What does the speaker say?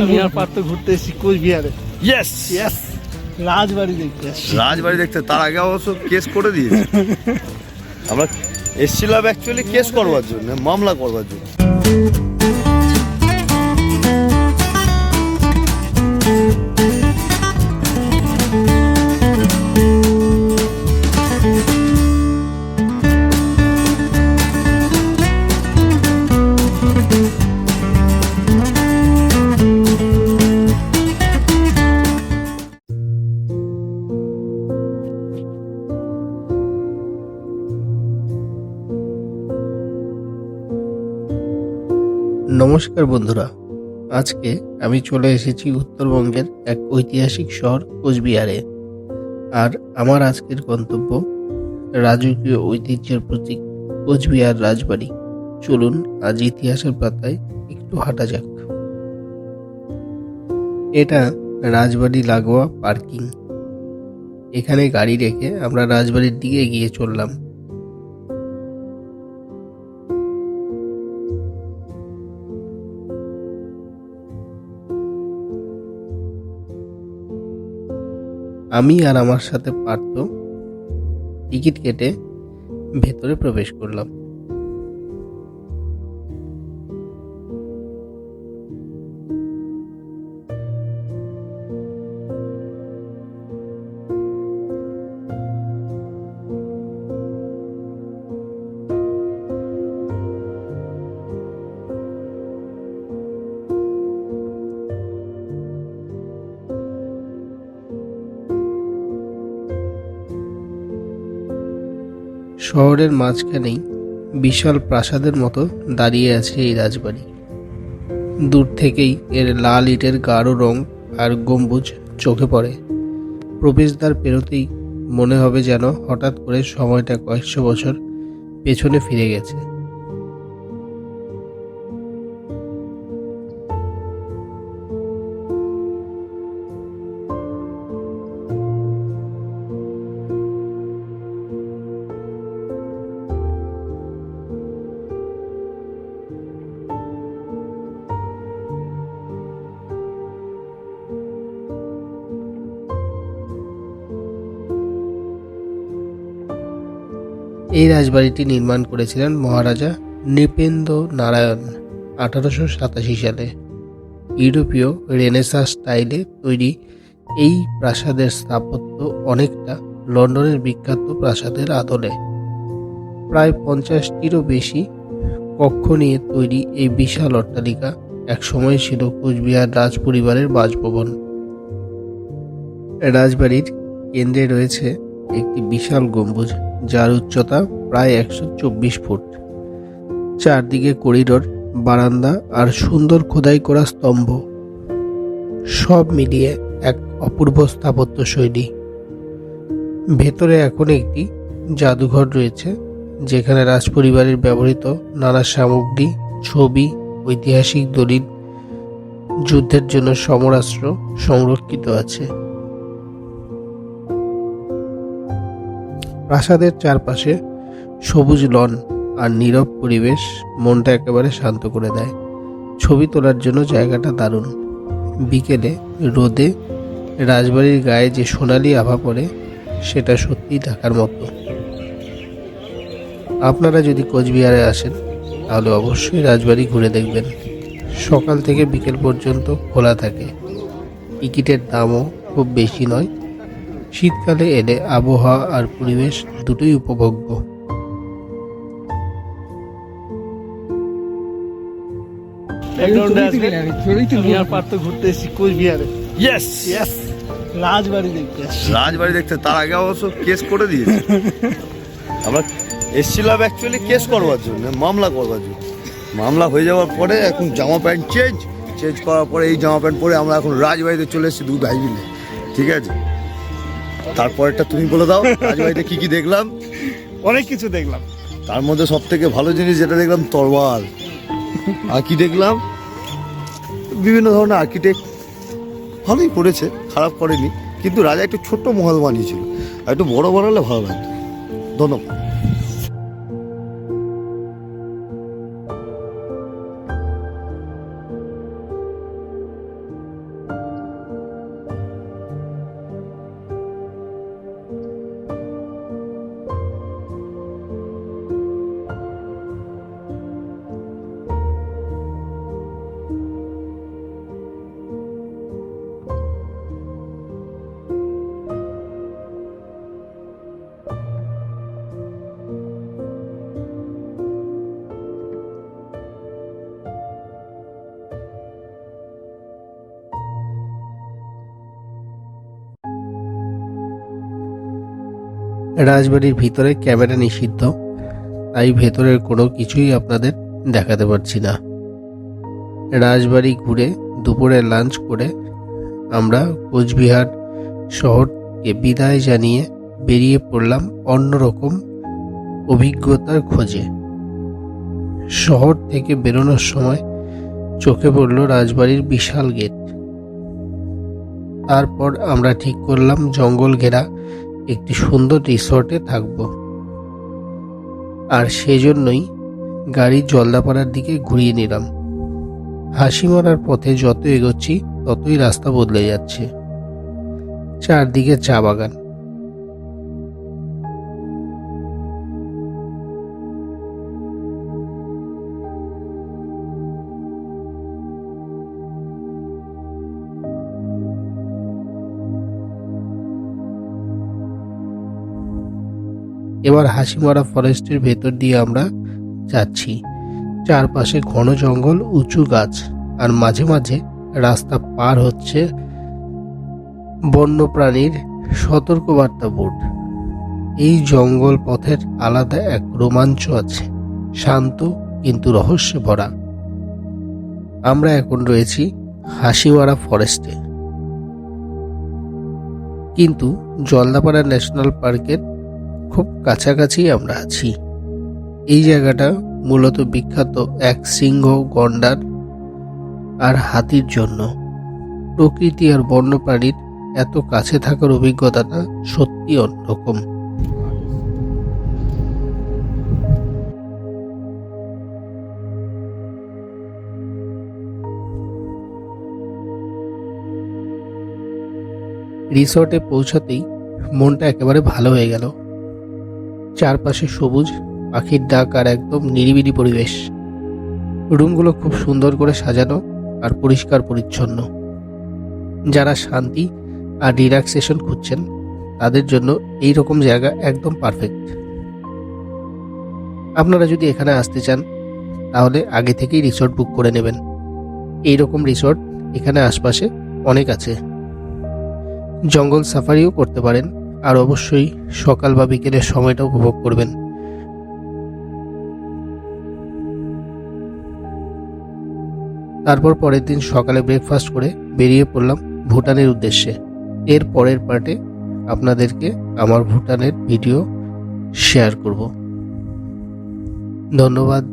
আমি আর পার্থ ঘুরতে এসেছি কোচবিহারে। ইয়েস ইয়েস, রাজবাড়ি দেখতে এসেছি। রাজবাড়ি দেখতে, তার আগে অবশ্য কেস করে দিয়েছে। আমরা এসেছিলাম অ্যাকচুয়ালি কেস করবার জন্য, মামলা করবার জন্য। নমস্কার বন্ধুরা, আজকে আমি চলে এসেছি উত্তরবঙ্গের এক ঐতিহাসিক শহর কোচবিহারে। আর আমার আজকের গন্তব্য রাজকীয় ঐতিহ্যের প্রতীক কোচবিহার রাজবাড়ি। চলুন আজ ইতিহাসের পাতায় একটু হাঁটা যাক। এটা রাজবাড়ি লাগোয়া পার্কিং। এখানে গাড়ি রেখে আমরা রাজবাড়ির দিকে এগিয়ে চললাম। আমি আর আমার সাথে পার্থ টিকিট কেটে ভেতরে প্রবেশ করলাম। শহরের মাঝখানেই বিশাল প্রাসাদের মতো দাঁড়িয়ে আছে এই রাজবাড়ি। দূর থেকেই এর লাল ইটের গাঢ় রং আর গম্বুজ চোখে পড়ে। প্রবেশদ্বার পেরোতেই মনে হবে যেন হঠাৎ করে সময়টা কয়েকশো বছর পেছনে ফিরে গেছে। এই রাজবাড়িটি নির্মাণ করেছিলেন মহারাজা নৃপেন্দ্র নারায়ণ 1887 সালে। ইউরোপীয় রেনেসাঁ স্টাইলে তৈরি এই প্রাসাদের স্থাপত্য অনেকটা লন্ডনের বিখ্যাত প্রাসাদের আদলে। প্রায় 50টিরও বেশি কক্ষ নিয়ে তৈরি এই বিশাল অট্টালিকা একসময় ছিল কোচবিহার রাজ পরিবারের বাসভবন। রাজবাড়ির কেন্দ্রে রয়েছে একটি বিশাল গম্বুজ, যার উচ্চতা প্রায় 124 ফুট। চারদিকে করিডোর, বারান্দা আর সুন্দর খোদাই করা স্তম্ভ, সব মিলিয়ে এক অপূর্ব স্থাপত্য শৈলী। ভেতরে এখন একটি জাদুঘর রয়েছে, যেখানে রাজপরিবারের ব্যবহৃত নানা সামগ্রী, ছবি, ঐতিহাসিক দলিল, যুদ্ধের জন্য সমরাস্ত্র সংরক্ষিত আছে। প্রাসাদের চারপাশে সবুজ লন আর নীরব পরিবেশ মনটা একেবারে শান্ত করে দেয়। ছবি তোলার জন্য জায়গাটা দারুণ। বিকেলে রোদে রাজবাড়ির গায়ে যে সোনালি আভা পড়ে, সেটা সত্যিই দেখার মতো। আপনারা যদি কোচবিহারে আসেন তাহলে অবশ্যই রাজবাড়ি ঘুরে দেখবেন। সকাল থেকে বিকেল পর্যন্ত খোলা থাকে। টিকিটের দামও খুব বেশি নয়। শীতকালে এলে আবহাওয়া আর পরিবেশ দুটোই উপভোগ্য। আমি আর পার্থ ঘুরতে এসেছি কোচবিহারে। ইয়েস ইয়েস, রাজবাড়ি দেখতে এসেছি। রাজবাড়ি দেখতে, তার আগে অবশ্য কেস করে দিয়েছে। আমরা এসেছিলাম অ্যাকচুয়ালি কেস করবার জন্য, মামলা করবার জন্য। মামলা হয়ে যাওয়ার পরে এখন জামা প্যান্ট চেঞ্জ করার পরে এই জামা প্যান্ট পরে আমরা এখন রাজবাড়িতে চলে এসেছি দু ভাই মিলে। ঠিক আছে, তারপরেরটা তুমি বলে দাও, রাজবাড়িতে কি কি দেখলাম? অনেক কিছু দেখলাম। তার মধ্যে সব থেকে ভালো জিনিস যেটা দেখলাম, তরোয়াল। আর কি দেখলাম, বিভিন্ন ধরনের আর্কিটেক্ট ভালোই করেছে, খারাপ করেনি। কিন্তু রাজা একটু ছোট্ট মহল বানিয়েছিল, আর একটু বড় বানালে ভালো লাগতো। ধন্যবাদ। রাজবাড়ির ভিতরে ক্যামেরা নিষিদ্ধ, তাই ভেতরের কোনো কিছুই আপনাদের দেখাতে পারছি না। রাজবাড়ি ঘুরে দুপুরে লাঞ্চ করে আমরা কোচবিহার শহরকে বিদায় জানিয়ে বেরিয়ে পড়লাম অন্যরকম অভিজ্ঞতার খোঁজে। শহর থেকে বেরোনোর সময় চোখে পড়ল রাজবাড়ির বিশাল গেট। তারপর আমরা ঠিক করলাম জঙ্গল ঘেরা একটি সুন্দর রিসর্টে থাকব, আর সেজন্যই গাড়ি জলদাপাড়ার দিকে ঘুরিয়ে নিলাম। হাসি মারার পথে যত এগোচ্ছি ততই রাস্তা বদলে যাচ্ছে, চারদিকে চা বাগান। এবার হাসিমারা ফরেস্টের ভেতর দিয়ে আমরা যাচ্ছি। চারপাশে ঘন জঙ্গল, উঁচু গাছ, আর মাঝে মাঝে রাস্তা পার হচ্ছে বন্যপ্রাণীর সতর্কবার্তা বোর্ড। এই জঙ্গল পথের আলাদা এক রোমাঞ্চ আছে, শান্ত কিন্তু রহস্যে ভরা। আমরা এখন রয়েছি হাসিমারা ফরেস্টে, কিন্তু জলদাপাড়া ন্যাশনাল পার্কের খুব কাছাকাছি আমরা আছি। এই জায়গাটা মূলত বিখ্যাত এক সিংহ, গন্ডার আর হাতির জন্য। প্রকৃতি আর বন্যপ্রাণীর এত কাছে থাকার অভিজ্ঞতাটা সত্যি অন্যরকম। রিসর্টে পৌঁছাতেই মনটা একেবারে ভালো হয়ে গেল। চারপাশে সবুজ, পাখির ডাক আর একদম নিরিবিলি পরিবেশ। রুমগুলো খুব সুন্দর করে সাজানো আর পরিষ্কার পরিচ্ছন্ন। যারা শান্তি আর রিল্যাক্সেশন খুঁজছেন তাদের জন্য এই রকম জায়গা একদম পারফেক্ট। আপনারা যদি এখানে আসতে চান তাহলে আগে থেকেই রিসর্ট বুক করে নেবেন। এই রকম রিসর্ট এখানে আশপাশে অনেক আছে। জঙ্গল সাফারিও করতে পারেন, আর অবশ্যই সকাল বা বিকেলের সময়টা উপভোগ করবেন। তারপর পরের দিন সকালে ব্রেকফাস্ট করে বেরিয়ে পড়লাম ভুটানের উদ্দেশ্যে। এর পরের পার্টে আপনাদেরকে আমার ভুটানের ভিডিও শেয়ার করব। ধন্যবাদ।